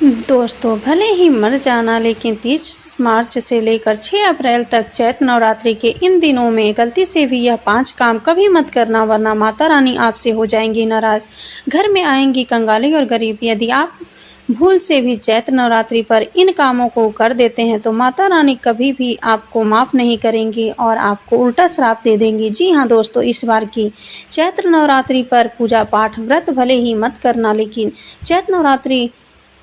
दोस्तों, भले ही मर जाना, लेकिन 30 मार्च से लेकर 6 अप्रैल तक चैत्र नवरात्रि के इन दिनों में गलती से भी यह 5 काम कभी मत करना, वरना माता रानी आपसे हो जाएंगी नाराज। घर में आएंगी कंगाली और गरीबी। यदि आप भूल से भी चैत्र नवरात्रि पर इन कामों को कर देते हैं तो माता रानी कभी भी आपको माफ़ नहीं करेंगी और आपको उल्टा श्राप दे देंगी। जी हाँ दोस्तों, इस बार की चैत्र नवरात्रि पर पूजा पाठ व्रत भले ही मत करना, लेकिन चैत्र नवरात्रि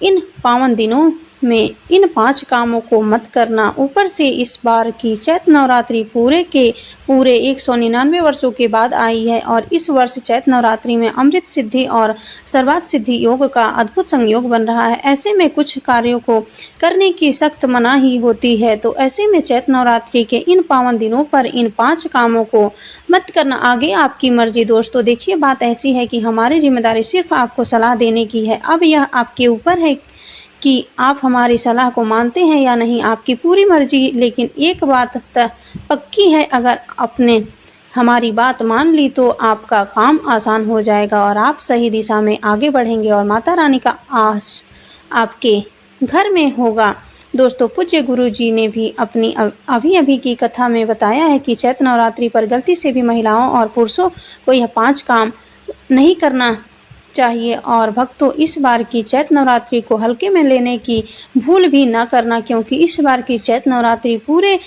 इन पावन दिनों में इन 5 कामों को मत करना। ऊपर से इस बार की चैत्र नवरात्रि पूरे के पूरे 199 वर्षों के बाद आई है और इस वर्ष चैत्र नवरात्रि में अमृत सिद्धि और सर्वार्थ सिद्धि योग का अद्भुत संयोग बन रहा है। ऐसे में कुछ कार्यों को करने की सख्त मनाही होती है, तो ऐसे में चैत्र नवरात्रि के इन पावन दिनों पर इन 5 कामों को मत करना। आगे आपकी मर्जी। दोस्तों देखिए, बात ऐसी है कि हमारी जिम्मेदारी सिर्फ आपको सलाह देने की है। अब यह आपके ऊपर है कि आप हमारी सलाह को मानते हैं या नहीं, आपकी पूरी मर्जी। लेकिन एक बात पक्की है, अगर आपने हमारी बात मान ली तो आपका काम आसान हो जाएगा और आप सही दिशा में आगे बढ़ेंगे और माता रानी का आस आपके घर में होगा। दोस्तों, पूज्य गुरु जी ने भी अपनी अभी की कथा में बताया है कि चैत्र नवरात्रि पर गलती से भी महिलाओं और पुरुषों को यह 5 काम नहीं करना चाहिए और भक्तों, इस बार की चैत्र नवरात्रि को हल्के में लेने की भूल भी ना करना, क्योंकि इस बार की चैत्र नवरात्रि पूरे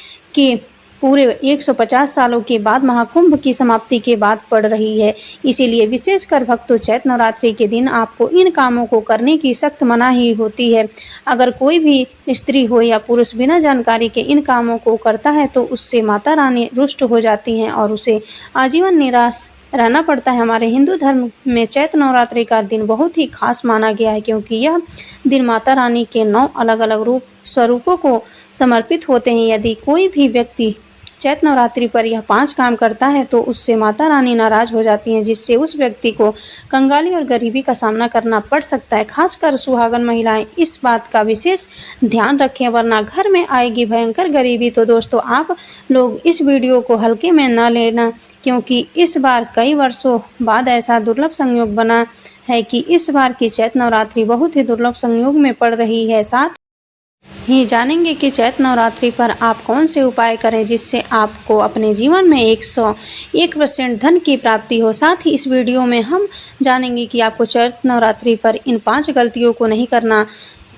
150 सालों के बाद महाकुंभ की समाप्ति के बाद पड़ रही है। इसीलिए विशेषकर भक्तों, चैत्र नवरात्रि के दिन आपको इन कामों को करने की सख्त मनाही होती है। अगर कोई भी स्त्री हो या पुरुष बिना जानकारी के इन कामों को करता है तो उससे माता रानी रुष्ट हो जाती हैं और उसे आजीवन निराश रहना पड़ता है। हमारे हिंदू धर्म में चैत्र नवरात्रि का दिन बहुत ही खास माना गया है, क्योंकि यह दिन माता रानी के 9 अलग अलग स्वरूपों को समर्पित होते हैं। यदि कोई भी व्यक्ति चैत्र नवरात्रि पर यह 5 काम करता है तो उससे माता रानी नाराज हो जाती हैं, जिससे उस व्यक्ति को कंगाली और गरीबी का सामना करना पड़ सकता है। खासकर सुहागन महिलाएं इस बात का विशेष ध्यान रखें, वरना घर में आएगी भयंकर गरीबी। तो दोस्तों, आप लोग इस वीडियो को हल्के में न लेना, क्योंकि इस बार कई वर्षों बाद ऐसा दुर्लभ संयोग बना है कि इस बार की चैत्र नवरात्रि बहुत ही दुर्लभ संयोग में पड़ रही है। साथ ही जानेंगे कि चैत्र नवरात्रि पर आप कौन से उपाय करें जिससे आपको अपने जीवन में 101% धन की प्राप्ति हो। साथ ही इस वीडियो में हम जानेंगे कि आपको चैत्र नवरात्रि पर इन 5 गलतियों को नहीं करना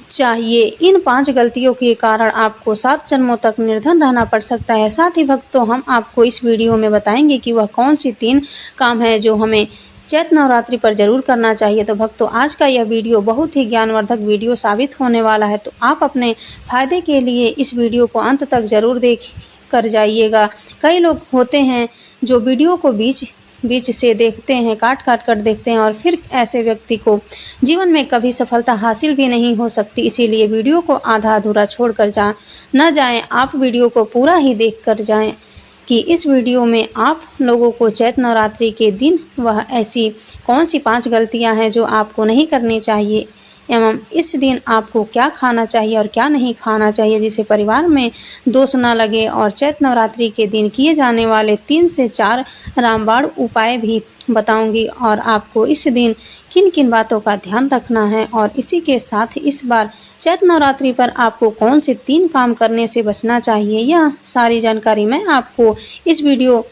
चाहिए। इन 5 गलतियों के कारण आपको 7 जन्मों तक निर्धन रहना पड़ सकता है। साथ ही भक्तों, हम आपको इस वीडियो में बताएंगे कि वह कौन सी 3 काम है जो हमें चैत्र नवरात्रि पर जरूर करना चाहिए। तो भक्तों, आज का यह वीडियो बहुत ही ज्ञानवर्धक वीडियो साबित होने वाला है, तो आप अपने फायदे के लिए इस वीडियो को अंत तक जरूर देख कर जाइएगा। कई लोग होते हैं जो वीडियो को बीच से देखते हैं, काट कर देखते हैं और फिर ऐसे व्यक्ति को जीवन में कभी सफलता हासिल भी नहीं हो सकती। इसीलिए वीडियो को आधा अधूरा छोड़ कर न जाएं, आप वीडियो को पूरा ही देख कर जाएँ कि इस वीडियो में आप लोगों को चैत्र नवरात्रि के दिन वह ऐसी कौन सी 5 गलतियां हैं जो आपको नहीं करनी चाहिए, एवं इस दिन आपको क्या खाना चाहिए और क्या नहीं खाना चाहिए, जिससे परिवार में दोष न लगे। और चैत्र नवरात्रि के दिन किए जाने वाले 3 से 4 रामबाण उपाय भी बताऊंगी और आपको इस दिन किन किन बातों का ध्यान रखना है। और इसी के साथ इस बार चैत्र नवरात्रि पर आपको कौन से 3 काम करने से बचना चाहिए, यह सारी जानकारी मैं आपको इस वीडियो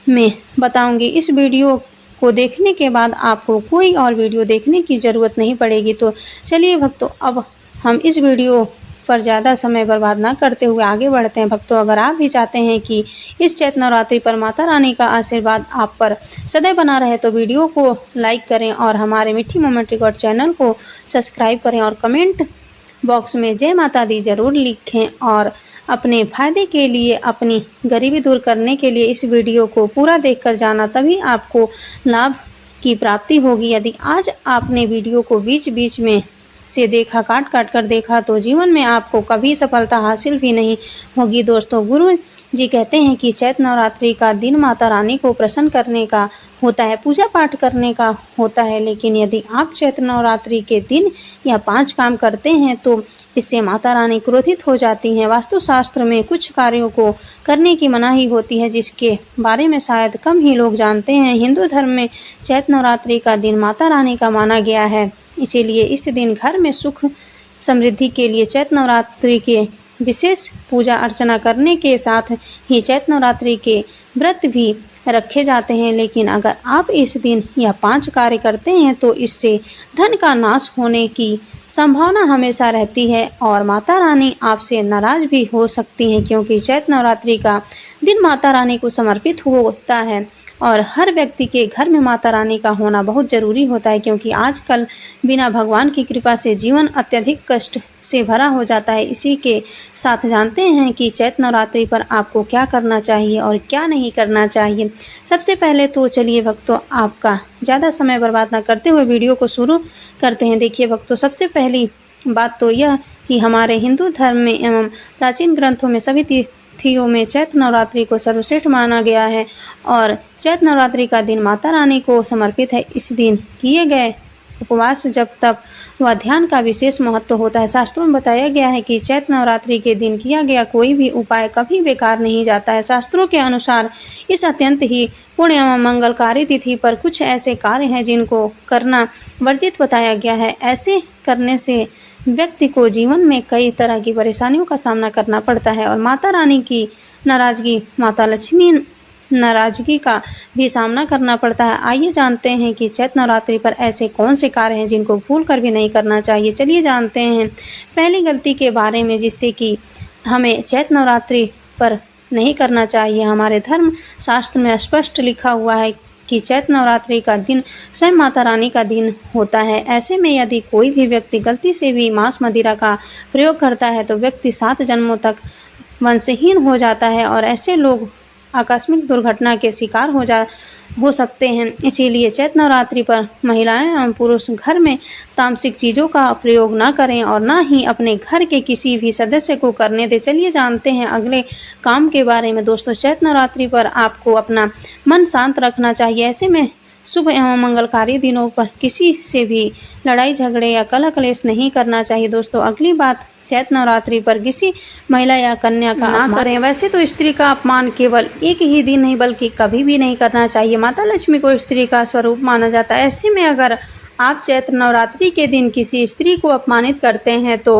में बताऊंगी। इस वीडियो को देखने के बाद आपको कोई और वीडियो देखने की ज़रूरत नहीं पड़ेगी। तो चलिए भक्तों, अब हम इस वीडियो पर ज़्यादा समय बर्बाद ना करते हुए आगे बढ़ते हैं। भक्तों, अगर आप भी चाहते हैं कि इस चैत्र नवरात्रि पर माता रानी का आशीर्वाद आप पर सदैव बना रहे तो वीडियो को लाइक करें और हमारे मीठी मोमेंट रिकॉर्ड चैनल को सब्सक्राइब करें और कमेंट बॉक्स में जय माता दी जरूर लिखें। और अपने फायदे के लिए, अपनी गरीबी दूर करने के लिए इस वीडियो को पूरा देखकर जाना, तभी आपको लाभ की प्राप्ति होगी। यदि आज आपने वीडियो को बीच में से देखा, काट कर देखा, तो जीवन में आपको कभी सफलता हासिल भी नहीं होगी। दोस्तों, गुरु जी कहते हैं कि चैत्र नवरात्रि का दिन माता रानी को प्रसन्न करने का होता है, पूजा पाठ करने का होता है। लेकिन यदि आप चैत्र नवरात्रि के दिन यह 5 काम करते हैं तो इससे माता रानी क्रोधित हो जाती हैं। वास्तुशास्त्र में कुछ कार्यों को करने की मनाही होती है, जिसके बारे में शायद कम ही लोग जानते हैं। हिंदू धर्म में चैत्र नवरात्रि का दिन माता रानी का माना गया है। इसीलिए इस दिन घर में सुख समृद्धि के लिए चैत्र नवरात्रि के विशेष पूजा अर्चना करने के साथ ही चैत्र नवरात्रि के व्रत भी रखे जाते हैं। लेकिन अगर आप इस दिन यह 5 कार्य करते हैं तो इससे धन का नाश होने की संभावना हमेशा रहती है और माता रानी आपसे नाराज भी हो सकती हैं, क्योंकि चैत्र नवरात्रि का दिन माता रानी को समर्पित होता है और हर व्यक्ति के घर में माता रानी का होना बहुत ज़रूरी होता है, क्योंकि आजकल बिना भगवान की कृपा से जीवन अत्यधिक कष्ट से भरा हो जाता है। इसी के साथ जानते हैं कि चैत्र नवरात्रि पर आपको क्या करना चाहिए और क्या नहीं करना चाहिए। सबसे पहले तो चलिए भक्तों, आपका ज़्यादा समय बर्बाद न करते हुए वीडियो को शुरू करते हैं। देखिए भक्तों, सबसे पहली बात तो यह कि हमारे हिंदू धर्म में एवं प्राचीन ग्रंथों में सभी तिथियों में चैत्र नवरात्रि को सर्वश्रेष्ठ माना गया है और चैत्र नवरात्रि का दिन माता रानी को समर्पित है। इस दिन किए गए उपवास, जब तप व ध्यान का विशेष महत्व होता है। शास्त्रों में बताया गया है कि चैत्र नवरात्रि के दिन किया गया कोई भी उपाय कभी बेकार नहीं जाता है। शास्त्रों के अनुसार इस अत्यंत ही पुण्य एवं मंगलकारी तिथि पर कुछ ऐसे कार्य हैं जिनको करना वर्जित बताया गया है। ऐसे करने से व्यक्ति को जीवन में कई तरह की परेशानियों का सामना करना पड़ता है और माता रानी की नाराजगी, माता लक्ष्मी नाराजगी का भी सामना करना पड़ता है। आइए जानते हैं कि चैत्र नवरात्रि पर ऐसे कौन से कार्य हैं जिनको भूल कर भी नहीं करना चाहिए। चलिए जानते हैं पहली गलती के बारे में, जिससे कि हमें चैत्र नवरात्रि पर नहीं करना चाहिए। हमारे धर्म शास्त्र में स्पष्ट लिखा हुआ है कि चैत्र नवरात्रि का दिन स्वयं माता रानी का दिन होता है। ऐसे में यदि कोई भी व्यक्ति गलती से भी मांस मदिरा का प्रयोग करता है तो व्यक्ति 7 जन्मों तक वंशहीन हो जाता है और ऐसे लोग आकस्मिक दुर्घटना के शिकार हो सकते हैं। इसीलिए चैत्र नवरात्रि पर महिलाएं एवं पुरुष घर में तामसिक चीज़ों का प्रयोग न करें और न ही अपने घर के किसी भी सदस्य को करने दें। चलिए जानते हैं अगले काम के बारे में। दोस्तों, चैत्र नवरात्रि पर आपको अपना मन शांत रखना चाहिए। ऐसे में शुभ एवं मंगलकारी दिनों पर किसी से भी लड़ाई झगड़े या कलह क्लेश नहीं करना चाहिए। दोस्तों, अगली बात, चैत्र नवरात्रि पर किसी महिला या कन्या का ना करें। वैसे तो स्त्री का अपमान केवल एक ही दिन नहीं बल्कि कभी भी नहीं करना चाहिए। माता लक्ष्मी को स्त्री का स्वरूप माना जाता है। ऐसे में अगर आप चैत्र नवरात्रि के दिन किसी स्त्री को अपमानित करते हैं तो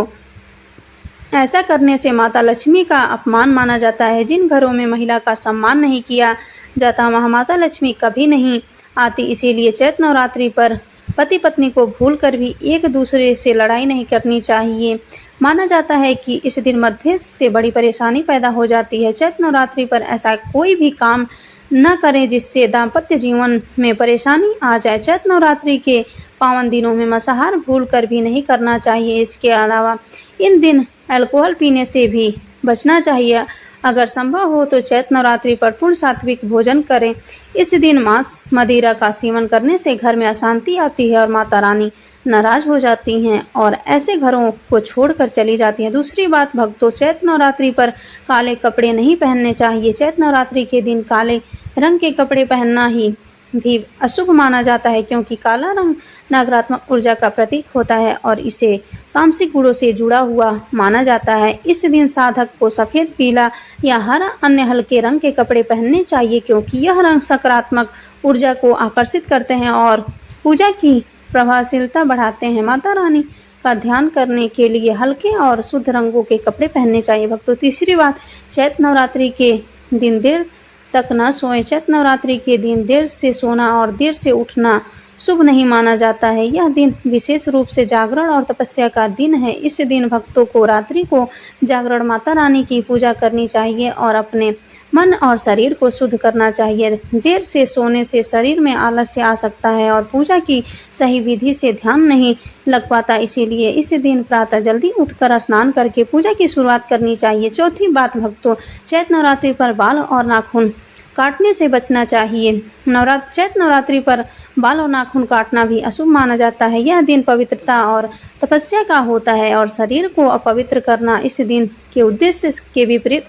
ऐसा करने से माता लक्ष्मी का अपमान माना जाता है। जिन घरों में महिला का सम्मान नहीं किया जाता वहाँ माता लक्ष्मी कभी नहीं आती। इसीलिए चैत्र नवरात्रि पर पति पत्नी को भूलकर भी एक दूसरे से लड़ाई नहीं करनी चाहिए। माना जाता है कि इस दिन मतभेद से बड़ी परेशानी पैदा हो जाती है। चैत्र नवरात्रि पर ऐसा कोई भी काम न करें जिससे दाम्पत्य जीवन में परेशानी आ जाए। चैत्र नवरात्रि के पावन दिनों में मांसाहार भूलकर भी नहीं करना चाहिए। इसके अलावा इन दिन अल्कोहल पीने से भी बचना चाहिए। अगर संभव हो तो चैत्र नवरात्रि पर पूर्ण सात्विक भोजन करें। इस दिन मांस मदिरा का सेवन करने से घर में अशांति आती है और माता रानी नाराज हो जाती हैं और ऐसे घरों को छोड़कर चली जाती हैं। दूसरी बात भक्तों, चैत्र नवरात्रि पर काले कपड़े नहीं पहनने चाहिए। चैत्र नवरात्रि के दिन काले रंग के कपड़े पहनना ही भी अशुभ माना जाता है, क्योंकि काला रंग नकारात्मक ऊर्जा का प्रतीक होता है और इसे तामसिक गुणों से जुड़ा हुआ माना जाता है। इस दिन साधक को सफ़ेद, पीला या हरा अन्य हल्के रंग के कपड़े पहनने चाहिए, क्योंकि यह रंग सकारात्मक ऊर्जा को आकर्षित करते हैं और पूजा की प्रभावशीलता बढ़ाते हैं। माता रानी का ध्यान करने के लिए हल्के और शुद्ध रंगों के कपड़े पहनने चाहिए। भक्तों, तीसरी बात, चैत्र नवरात्रि के दिन देर तक न सोएं। चैत्र नवरात्रि के दिन देर से सोना और देर से उठना शुभ नहीं माना जाता है। यह दिन विशेष रूप से जागरण और तपस्या का दिन है। इस दिन भक्तों को रात्रि को जागरण माता रानी की पूजा करनी चाहिए और अपने मन और शरीर को शुद्ध करना चाहिए। देर से सोने से शरीर में आलस्य आ सकता है और पूजा की सही विधि से ध्यान नहीं लग पाता। इसीलिए इस दिन प्रातः जल्दी उठकर स्नान करके पूजा की शुरुआत करनी चाहिए। चौथी बात भक्तों, चैत्र नवरात्रि पर बाल और नाखून काटने से बचना चाहिए। चैत्र नवरात्रि पर बाल और नाखून काटना भी अशुभ माना जाता है। यह दिन पवित्रता और तपस्या का होता है और शरीर को अपवित्र करना इस दिन के उद्देश्य के विपरीत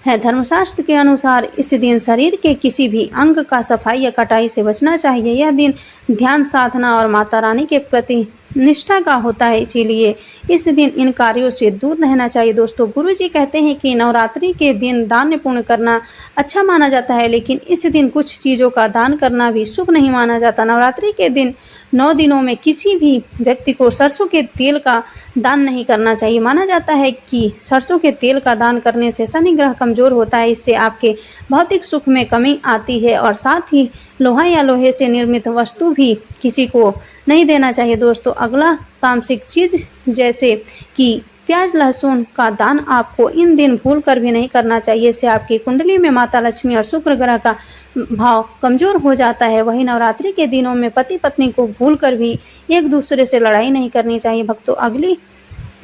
है। धर्मशास्त्र के अनुसार इस दिन शरीर के किसी भी अंग का सफाई या कटाई से बचना चाहिए। यह दिन ध्यान साधना और माता रानी के प्रति निष्ठा का होता है, इसीलिए इस दिन इन कार्यों से दूर रहना चाहिए। दोस्तों, गुरुजी कहते हैं कि नवरात्रि के दिन दान पुण्य करना अच्छा माना जाता है, लेकिन इस दिन कुछ चीज़ों का दान करना भी शुभ नहीं माना जाता। नवरात्रि के दिन 9 दिनों में किसी भी व्यक्ति को सरसों के तेल का दान नहीं करना चाहिए। माना जाता है कि सरसों के तेल का दान करने से शनि ग्रह कमजोर होता है, इससे आपके भौतिक सुख में कमी आती है, और साथ ही लोहा या लोहे से निर्मित वस्तु भी किसी को नहीं देना चाहिए। दोस्तों, अगला तामसिक चीज जैसे कि प्याज लहसुन का दान आपको इन दिन भूल कर भी नहीं करना चाहिए। इससे आपकी कुंडली में माता लक्ष्मी और शुक्र ग्रह का भाव कमजोर हो जाता है। वहीं नवरात्रि के दिनों में पति पत्नी को भूल कर भी एक दूसरे से लड़ाई नहीं करनी चाहिए। भक्तों, अगली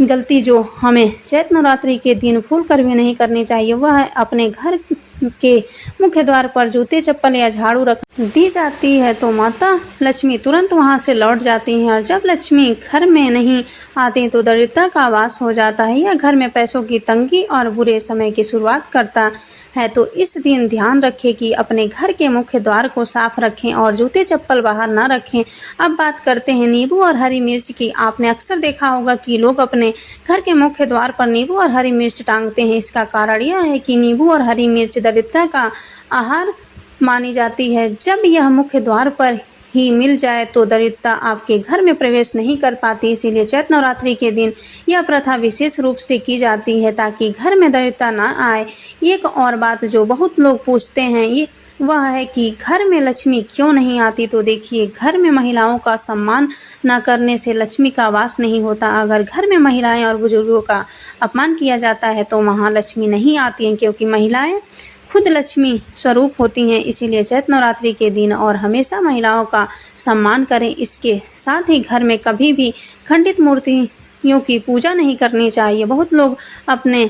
गलती जो हमें चैत्र नवरात्रि के दिन भूल कर भी नहीं करनी चाहिए, वह है अपने घर के मुख्य द्वार पर जूते चप्पल या झाड़ू रख दी जाती है तो माता लक्ष्मी तुरंत वहां से लौट जाती हैं, और जब लक्ष्मी घर में नहीं आती तो दरिद्रता का वास हो जाता है। यह घर में पैसों की तंगी और बुरे समय की शुरुआत करता है। तो इस दिन ध्यान रखें कि अपने घर के मुख्य द्वार को साफ रखें और जूते चप्पल बाहर न रखें। अब बात करते हैं नींबू और हरी मिर्च की। आपने अक्सर देखा होगा कि लोग अपने घर के मुख्य द्वार पर नींबू और हरी मिर्च टांगते हैं। इसका कारण यह है कि नींबू और हरी मिर्च दरिद्रता का आहार मानी जाती है। जब यह मुख्य द्वार पर ही मिल जाए तो दरिद्रता आपके घर में प्रवेश नहीं कर पाती। इसीलिए चैत्र नवरात्रि के दिन यह प्रथा विशेष रूप से की जाती है ताकि घर में दरिद्रता न आए। एक और बात जो बहुत लोग पूछते हैं ये वह है कि घर में लक्ष्मी क्यों नहीं आती। तो देखिए, घर में महिलाओं का सम्मान न करने से लक्ष्मी का वास नहीं होता। अगर घर में महिलाएं और बुजुर्गों का अपमान किया जाता है तो वहाँ लक्ष्मी नहीं आती हैं, क्योंकि महिलाएं खुद लक्ष्मी स्वरूप होती हैं। इसीलिए चैत्र नवरात्रि के दिन और हमेशा महिलाओं का सम्मान करें। इसके साथ ही घर में कभी भी खंडित मूर्तियों की पूजा नहीं करनी चाहिए। बहुत लोग अपने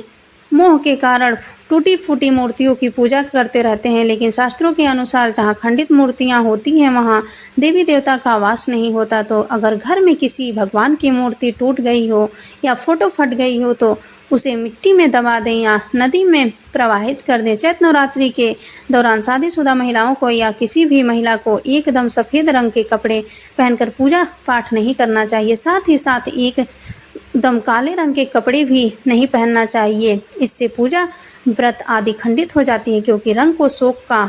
मोह के कारण टूटी फूटी मूर्तियों की पूजा करते रहते हैं, लेकिन शास्त्रों के अनुसार जहाँ खंडित मूर्तियाँ होती हैं वहाँ देवी देवता का वास नहीं होता। तो अगर घर में किसी भगवान की मूर्ति टूट गई हो या फोटो फट गई हो तो उसे मिट्टी में दबा दें या नदी में प्रवाहित कर दें। चैत्र नवरात्रि के दौरान शादीशुदा महिलाओं को या किसी भी महिला को एकदम सफ़ेद रंग के कपड़े पहनकर पूजा पाठ नहीं करना चाहिए। साथ ही साथ एकदम काले रंग के कपड़े भी नहीं पहनना चाहिए। इससे पूजा व्रत आदि खंडित हो जाती है, क्योंकि रंग को शोक का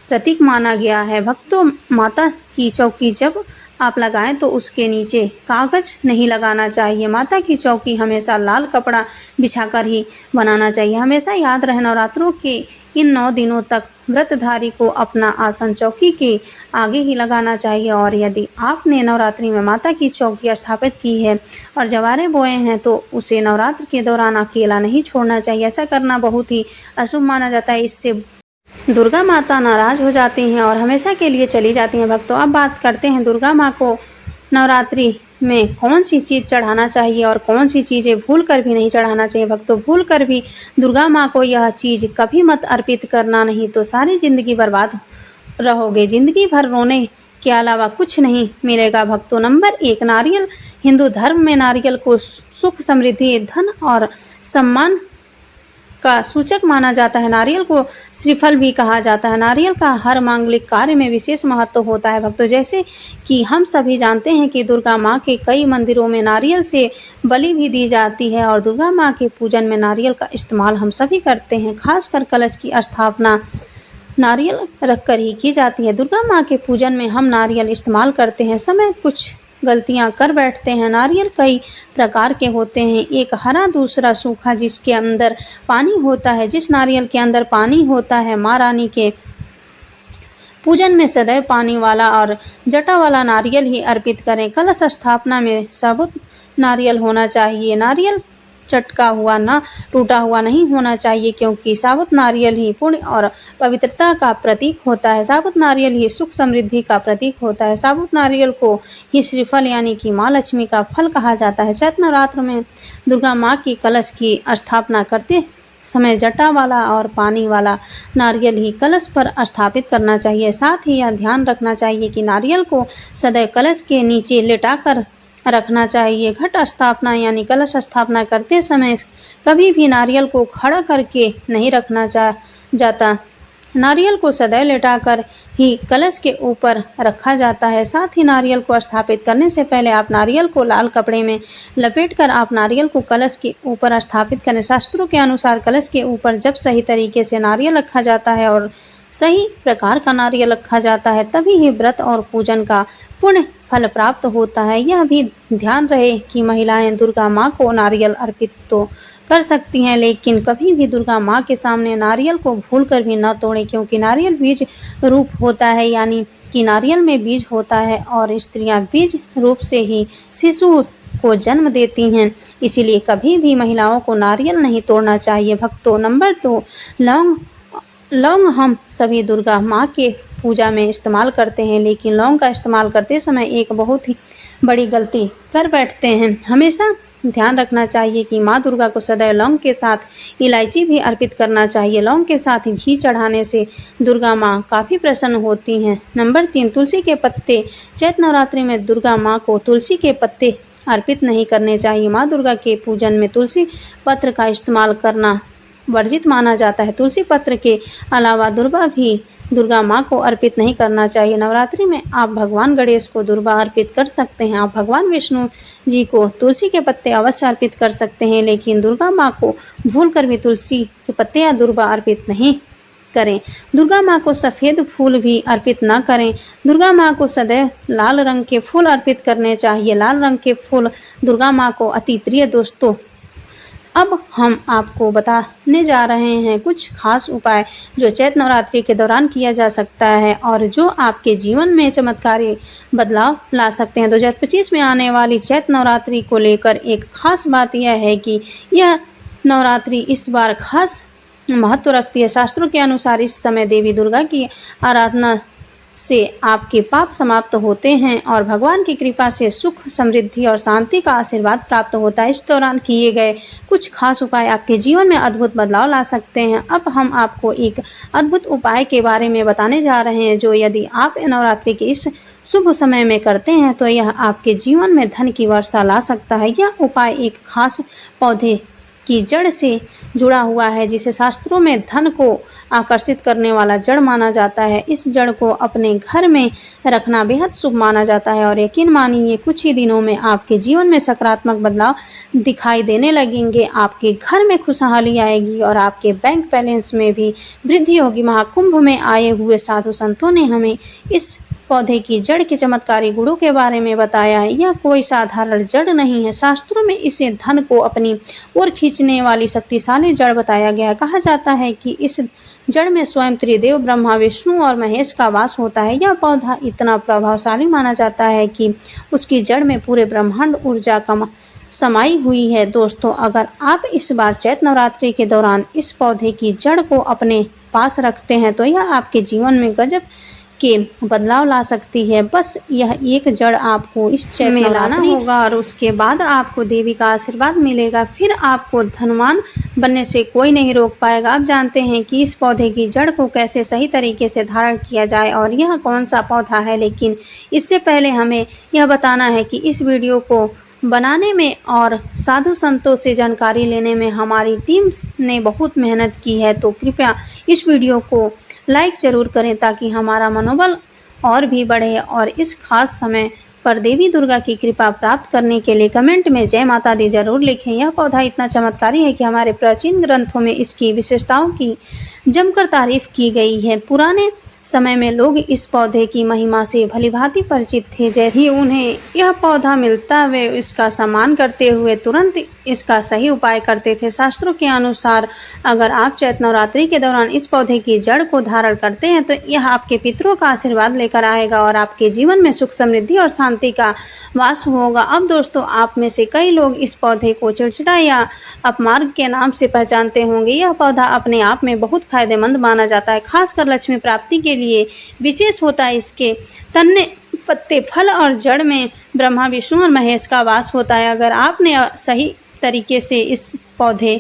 प्रतीक माना गया है। भक्तों, माता की चौकी जब आप लगाएं तो उसके नीचे कागज नहीं लगाना चाहिए। माता की चौकी हमेशा लाल कपड़ा बिछाकर ही बनाना चाहिए। हमेशा याद रहे, नवरात्रों के इन 9 दिनों तक व्रतधारी को अपना आसन चौकी के आगे ही लगाना चाहिए। और यदि आपने नवरात्रि में माता की चौकी स्थापित की है और जवारे बोए हैं तो उसे नवरात्र के दौरान अकेला नहीं छोड़ना चाहिए। ऐसा करना बहुत ही अशुभ माना जाता है। इससे दुर्गा माता नाराज हो जाती हैं और हमेशा के लिए चली जाती हैं। भक्तों, अब बात करते हैं दुर्गा माँ को नवरात्रि में कौन सी चीज़ चढ़ाना चाहिए और कौन सी चीज़ें भूल कर भी नहीं चढ़ाना चाहिए। भक्तों, भूल कर भी दुर्गा माँ को यह चीज़ कभी मत अर्पित करना, नहीं तो सारी ज़िंदगी बर्बाद रहोगे। ज़िंदगी भर रोने के अलावा कुछ नहीं मिलेगा। भक्तों, नंबर 1, नारियल। हिंदू धर्म में नारियल को सुख समृद्धि धन और सम्मान का सूचक माना जाता है। नारियल को श्रीफल भी कहा जाता है। नारियल का हर मांगलिक कार्य में विशेष महत्व होता है। भक्तों, जैसे कि हम सभी जानते हैं कि दुर्गा माँ के कई मंदिरों में नारियल से बलि भी दी जाती है, और दुर्गा माँ के पूजन में नारियल का इस्तेमाल हम सभी करते हैं। खासकर कलश की स्थापना नारियल रखकर ही की जाती है। दुर्गा माँ के पूजन में हम नारियल इस्तेमाल करते हैं समय कुछ गलतियां कर बैठते हैं। नारियल कई प्रकार के होते हैं, एक हरा दूसरा सूखा जिसके अंदर पानी होता है। जिस नारियल के अंदर पानी होता है माँ रानी के पूजन में सदैव पानी वाला और जटा वाला नारियल ही अर्पित करें। कलश स्थापना में साबुत नारियल होना चाहिए। नारियल चटका हुआ ना टूटा हुआ नहीं होना चाहिए, क्योंकि साबुत नारियल ही पुण्य और पवित्रता का प्रतीक होता है। साबुत नारियल ही सुख समृद्धि का प्रतीक होता है। साबुत नारियल को ही श्रीफल यानी कि माँ लक्ष्मी का फल कहा जाता है। चैत्र नवरात्र में दुर्गा माँ की कलश की स्थापना करते समय जटा वाला और पानी वाला नारियल ही कलश पर स्थापित करना चाहिए। साथ ही यह ध्यान रखना चाहिए कि नारियल को सदैव कलश के नीचे लेटाकर रखना चाहिए। घट स्थापना यानी कलश स्थापना करते समय कभी भी नारियल को खड़ा करके नहीं रखना जाता। नारियल को सदैव लेटाकर ही कलश के ऊपर रखा जाता है। साथ ही नारियल को स्थापित करने से पहले आप नारियल को लाल कपड़े में लपेटकर आप नारियल को कलश के ऊपर स्थापित करें। शास्त्रों के अनुसार कलश के ऊपर जब सही तरीके से नारियल रखा जाता है और सही प्रकार का नारियल रखा जाता है, तभी ही व्रत और पूजन का पुण्य फल प्राप्त होता है। यह भी ध्यान रहे कि महिलाएं दुर्गा माँ को नारियल अर्पित तो कर सकती हैं, लेकिन कभी भी दुर्गा माँ के सामने नारियल को भूलकर भी न तोड़ें, क्योंकि नारियल बीज रूप होता है, यानी कि नारियल में बीज होता है और स्त्रियां बीज रूप से ही शिशु को जन्म देती हैं। इसीलिए कभी भी महिलाओं को नारियल नहीं तोड़ना चाहिए। भक्तों, नंबर 2, लौंग हम सभी दुर्गा माँ के पूजा में इस्तेमाल करते हैं, लेकिन लौंग का इस्तेमाल करते समय एक बहुत ही बड़ी गलती कर बैठते हैं। हमेशा ध्यान रखना चाहिए कि माँ दुर्गा को सदैव लौंग के साथ इलायची भी अर्पित करना चाहिए। लौंग के साथ घी चढ़ाने से दुर्गा माँ काफ़ी प्रसन्न होती हैं। नंबर 3, तुलसी के पत्ते। चैत्र नवरात्रि में दुर्गा माँ को तुलसी के पत्ते अर्पित नहीं करने चाहिए। माँ दुर्गा के पूजन में तुलसी पत्र का इस्तेमाल करना वर्जित माना जाता है। तुलसी पत्र के अलावा दुर्वा भी दुर्गा माँ को अर्पित नहीं करना चाहिए। नवरात्रि में आप भगवान गणेश को दुर्वा अर्पित कर सकते हैं। आप भगवान विष्णु जी को तुलसी के पत्ते अवश्य अर्पित कर सकते हैं, लेकिन दुर्गा माँ को भूलकर भी तुलसी के पत्ते या दुर्वा अर्पित नहीं करें। दुर्गा माँ को सफ़ेद फूल भी अर्पित ना करें। दुर्गा माँ को सदैव लाल रंग के फूल अर्पित करने चाहिए। लाल रंग के फूल दुर्गा माँ को अति प्रिय। दोस्तों, अब हम आपको बताने जा रहे हैं कुछ खास उपाय जो चैत्र नवरात्रि के दौरान किया जा सकता है और जो आपके जीवन में चमत्कारी बदलाव ला सकते हैं। 2025 में आने वाली चैत्र नवरात्रि को लेकर एक खास बात यह है कि यह नवरात्रि इस बार खास महत्व रखती है। शास्त्रों के अनुसार इस समय देवी दुर्गा की आराधना से आपके पाप समाप्त होते हैं और भगवान की कृपा से सुख, समृद्धि और शांति का आशीर्वाद प्राप्त होता है। इस दौरान किए गए कुछ खास उपाय आपके जीवन में अद्भुत बदलाव ला सकते हैं। अब हम आपको एक अद्भुत उपाय के बारे में बताने जा रहे हैं जो यदि आप नवरात्रि के इस शुभ समय में करते हैं तो यह आपके जीवन में धन की वर्षा ला सकता है। यह उपाय एक खास पौधे की जड़ से जुड़ा हुआ है जिसे शास्त्रों में धन को आकर्षित करने वाला जड़ माना जाता है। इस जड़ को अपने घर में रखना बेहद शुभ माना जाता है और यकीन मानिए कुछ ही दिनों में आपके जीवन में सकारात्मक बदलाव दिखाई देने लगेंगे। आपके घर में खुशहाली आएगी और आपके बैंक बैलेंस में भी वृद्धि होगी। महाकुंभ में आए हुए साधु संतों ने हमें इस पौधे की जड़ के चमत्कारी गुणों के बारे में बताया है। यह कोई साधारण जड़ नहीं है। शास्त्रों में इसे धन को अपनी ओर खींचने वाली शक्तिशाली जड़ बताया गया है। कहा जाता है कि इस जड़ में स्वयं त्रिदेव ब्रह्मा, विष्णु और महेश का वास होता है। यह पौधा इतना प्रभावशाली माना जाता है कि उसकी जड़ में पूरे ब्रह्मांड ऊर्जा का समाई हुई है। दोस्तों, अगर आप इस बार चैत्र नवरात्रि के दौरान इस पौधे की जड़ को अपने पास रखते हैं तो यह आपके जीवन में गजब के बदलाव ला सकती है। बस यह एक जड़ आपको इस चैत्र में लाना होगा और उसके बाद आपको देवी का आशीर्वाद मिलेगा। फिर आपको धनवान बनने से कोई नहीं रोक पाएगा। आप जानते हैं कि इस पौधे की जड़ को कैसे सही तरीके से धारण किया जाए और यह कौन सा पौधा है, लेकिन इससे पहले हमें यह बताना है कि इस वीडियो को बनाने में और साधु संतों से जानकारी लेने में हमारी टीम ने बहुत मेहनत की है। तो कृपया इस वीडियो को लाइक ज़रूर करें ताकि हमारा मनोबल और भी बढ़े और इस खास समय पर देवी दुर्गा की कृपा प्राप्त करने के लिए कमेंट में जय माता दी जरूर लिखें। यह पौधा इतना चमत्कारी है कि हमारे प्राचीन ग्रंथों में इसकी विशेषताओं की जमकर तारीफ की गई है। पुराने समय में लोग इस पौधे की महिमा से भलीभांति परिचित थे। जैसे ही उन्हें यह पौधा मिलता वे इसका सम्मान करते हुए तुरंत इसका सही उपाय करते थे। शास्त्रों के अनुसार अगर आप चैत्र नवरात्रि के दौरान इस पौधे की जड़ को धारण करते हैं तो यह आपके पितरों का आशीर्वाद लेकर आएगा और आपके जीवन में सुख, समृद्धि और शांति का वास होगा। अब दोस्तों, आप में से कई लोग इस पौधे को चिड़चिड़ा या अपमार्ग के नाम से पहचानते होंगे। यह पौधा अपने आप में बहुत फायदेमंद माना जाता है, खासकर लक्ष्मी प्राप्ति के लिए विशेष होता है। इसके तन्ने, पत्ते, फल और जड़ में ब्रह्मा, विष्णु और महेश का वास होता है। अगर आपने सही तरीके से इस पौधे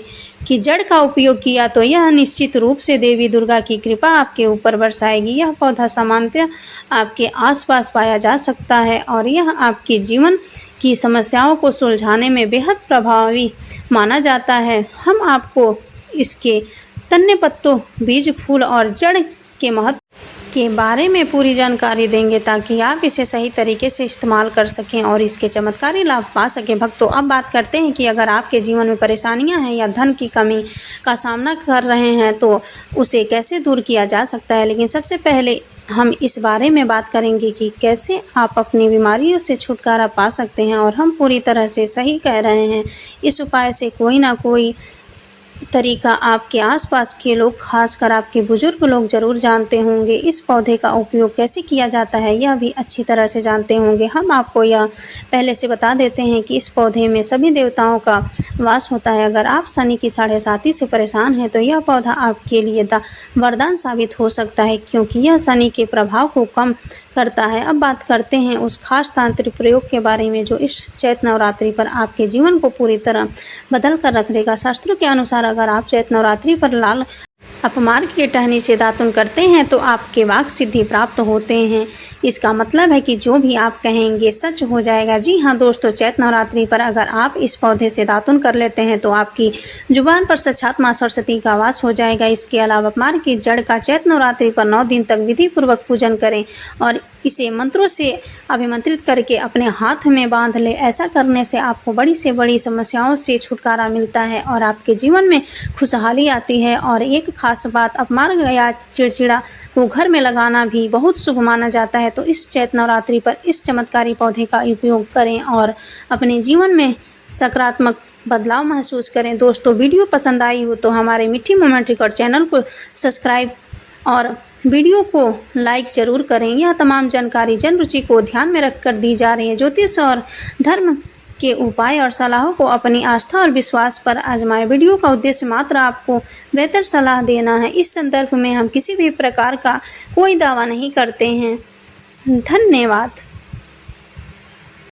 की जड़ का उपयोग किया तो यह निश्चित रूप से देवी दुर्गा की कृपा आपके ऊपर बरसाएगी। यह पौधा सामान्यतः आपके आसपास पाया जा सकता है और यह आपके जीवन की समस्याओं को सुलझाने में बेहद प्रभावी माना जाता है। हम आपको इसके तन्ने, पत्तों, बीज, फूल और जड़ के महत्व के बारे में पूरी जानकारी देंगे ताकि आप इसे सही तरीके से इस्तेमाल कर सकें और इसके चमत्कारी लाभ पा सकें। भक्तों, अब बात करते हैं कि अगर आपके जीवन में परेशानियां हैं या धन की कमी का सामना कर रहे हैं तो उसे कैसे दूर किया जा सकता है। लेकिन सबसे पहले हम इस बारे में बात करेंगे कि कैसे आप अपनी बीमारियों से छुटकारा पा सकते हैं, और हम पूरी तरह से सही कह रहे हैं। इस उपाय से कोई ना कोई तरीका आपके आसपास के लोग, खासकर आपके बुजुर्ग लोग ज़रूर जानते होंगे। इस पौधे का उपयोग कैसे किया जाता है यह भी अच्छी तरह से जानते होंगे। हम आपको यह पहले से बता देते हैं कि इस पौधे में सभी देवताओं का वास होता है। अगर आप शनि की 7.5 से परेशान हैं तो यह पौधा आपके लिए वरदान साबित हो सकता है, क्योंकि यह शनि के प्रभाव को कम करता है। अब बात करते हैं उस खास तांत्रिक प्रयोग के बारे में जो इस चैत्र नवरात्रि पर आपके जीवन को पूरी तरह बदल कर रख देगा। शास्त्रों के अनुसार अगर आप चैत्र नवरात्रि पर लाल अपमार्ग की टहनी से दातुन करते हैं तो आपके वाक सिद्धि प्राप्त होते हैं। इसका मतलब है कि जो भी आप कहेंगे सच हो जाएगा। जी हाँ दोस्तों, चैत्र नवरात्रि पर अगर आप इस पौधे से दातुन कर लेते हैं तो आपकी जुबान पर साक्षात मां सरस्वती का वास हो जाएगा। इसके अलावा अपमार्ग की जड़ का चैत्र नवरात्रि पर 9 दिन तक विधि पूर्वक पूजन करें और इसे मंत्रों से अभिमंत्रित करके अपने हाथ में बांध ले। ऐसा करने से आपको बड़ी से बड़ी समस्याओं से छुटकारा मिलता है और आपके जीवन में खुशहाली आती है। और एक खास बात, अपमार्ग या चिड़चिड़ा को घर में लगाना भी बहुत शुभ माना जाता है। तो इस चैत्र नवरात्रि पर इस चमत्कारी पौधे का उपयोग करें और अपने जीवन में सकारात्मक बदलाव महसूस करें। दोस्तों, वीडियो पसंद आई हो तो हमारे मीठी मोमेंट रिकॉर्ड चैनल को सब्सक्राइब और वीडियो को लाइक ज़रूर करें। यह तमाम जानकारी जन रुचि को ध्यान में रखकर दी जा रही है। ज्योतिष और धर्म के उपाय और सलाहों को अपनी आस्था और विश्वास पर आजमाएं। वीडियो का उद्देश्य मात्र आपको बेहतर सलाह देना है। इस संदर्भ में हम किसी भी प्रकार का कोई दावा नहीं करते हैं। धन्यवाद।